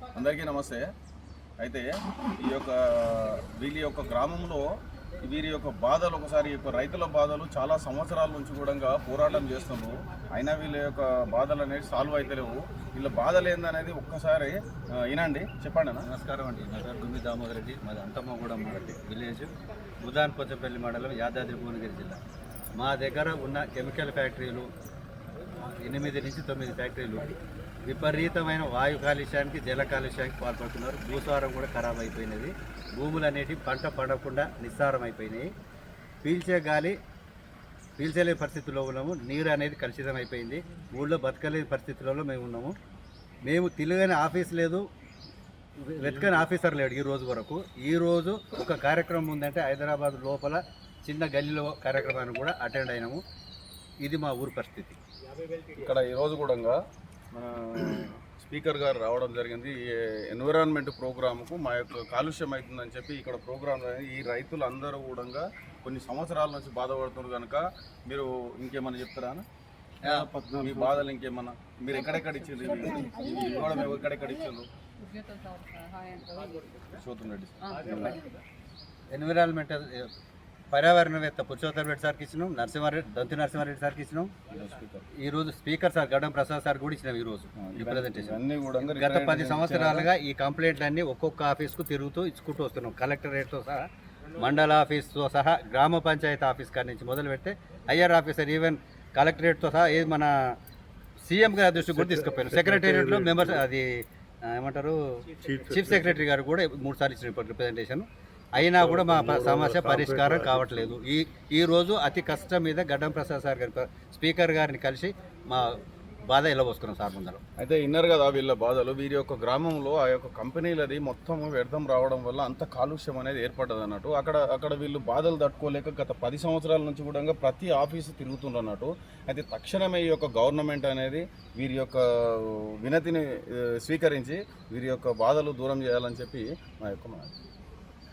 అందరికీ నమస్తే. అయితే వీళ్ళ యొక్క గ్రామంలో వీరి యొక్క బాధలు ఒకసారి రైతుల బాధలు చాలా సంవత్సరాల నుంచి కూడా పోరాటం చేస్తున్నారు. అయినా వీళ్ళ యొక్క బాధలు అనేది సాల్వ్ అవుతలేవు. వీళ్ళ బాధలు ఏందనేది ఒక్కసారి వినండి. చెప్పండి అన్న. నమస్కారం అండి. నా పేరు గుమ్మి దామోదర్ రెడ్డి. మాది అంతమ్మగూడెం విలేజ్, బుధాన్ పోచంపల్లి మండలం, యాదాద్రి భువనగిరి జిల్లా. మా దగ్గర ఉన్న కెమికల్ ఫ్యాక్టరీలు 8 నుంచి 9 ఫ్యాక్టరీలు విపరీతమైన వాయు కాలుష్యానికి, జల కాలుష్యానికి పాల్పడుతున్నారు. భూసారం కూడా ఖరాబ్ అయిపోయినది. భూములు అనేటివి పంట పండకుండా నిస్సారం అయిపోయినాయి. పీల్చే గాలి పీల్చలేని పరిస్థితుల్లో ఉన్నాము. నీరు అనేది కలుషితం అయిపోయింది. ఊళ్ళో బతకలేని పరిస్థితులలో మేము ఉన్నాము. మేము తిరగని ఆఫీస్ లేదు, వెతకని ఆఫీసర్ లేడు ఈ రోజు వరకు. ఈరోజు ఒక కార్యక్రమం ఉందంటే హైదరాబాద్ లోపల చిన్న గల్లీలో కార్యక్రమాన్ని కూడా అటెండ్ అయినాము. ఇది మా ఊరు పరిస్థితి. ఇక్కడ ఈరోజు కూడా స్పీకర్ గారు రావడం జరిగింది. ఈ ఎన్విరాన్మెంట్ ప్రోగ్రాముకు మా యొక్క కాలుష్యం అవుతుందని చెప్పి ఇక్కడ ప్రోగ్రామ్ ఈ రైతులు అందరూ కూడా కొన్ని సంవత్సరాల నుంచి బాధపడుతున్నారు. కనుక మీరు ఇంకేమన్నా చెప్తారా? మీ బాధలు ఇంకేమన్నా మీరు ఎక్కడెక్కడ ఇచ్చింది కూడా మేము ఎక్కడెక్కడ ఇచ్చిండ్రు? ఎన్విరాన్మెంటల్ పర్యావరణవేత్త పురుషోత్తమ్ రెడ్డి సార్కి ఇచ్చినాం, దంతి నరసింహారెడ్డి సార్కి ఇచ్చినాం. ఈరోజు స్పీకర్ సార్ గడ్డం ప్రసాద్ సార్ కూడా ఇచ్చినాం. ఈరోజు రిప్రజెంటేషన్ గత 10 సంవత్సరాలుగా ఈ కంప్లైంట్లన్నీ ఒక్కొక్క ఆఫీస్కు తిరుగుతూ ఇచ్చుకుంటూ వస్తున్నాం. కలెక్టరేట్తో సహా, మండల ఆఫీస్తో సహా, గ్రామ పంచాయతీ ఆఫీస్ కాడి నుంచి మొదలు పెడితే హయ్యర్ ఆఫీసర్, ఈవెన్ కలెక్టరేట్తో సహా మన సీఎం గారి దృష్టికి కూడా తీసుకుపోయారు. సెక్రటేరియట్లో మెంబర్స్, అది ఏమంటారు, చీఫ్ సెక్రటరీ గారు కూడా 3 సార్లు ఇచ్చిన రిప్రజెంటేషన్. అయినా కూడా మా సమస్య పరిష్కారం కావట్లేదు. ఈ రోజు అతి కష్టం మీద గడ్డం ప్రసాద్ సార్ గారి స్పీకర్ గారిని కలిసి మా బాధ వెళ్ళబోసుకున్నాం సార్ ముందర. అయితే విన్నారు కదా వీళ్ళ బాధలు. వీరి యొక్క గ్రామంలో ఆ యొక్క కంపెనీలది మొత్తం వ్యర్థం రావడం వల్ల అంత కాలుష్యం అనేది ఏర్పడ్డది అన్నట్టు. అక్కడ వీళ్ళు బాధలు తట్టుకోలేక గత 10 సంవత్సరాల నుంచి కూడా ప్రతి ఆఫీసు తిరుగుతుండన్నట్టు. అయితే తక్షణమే ఈ యొక్క గవర్నమెంట్ అనేది వీరి యొక్క వినతిని స్వీకరించి వీరి యొక్క బాధలు దూరం చేయాలని చెప్పి మా యొక్క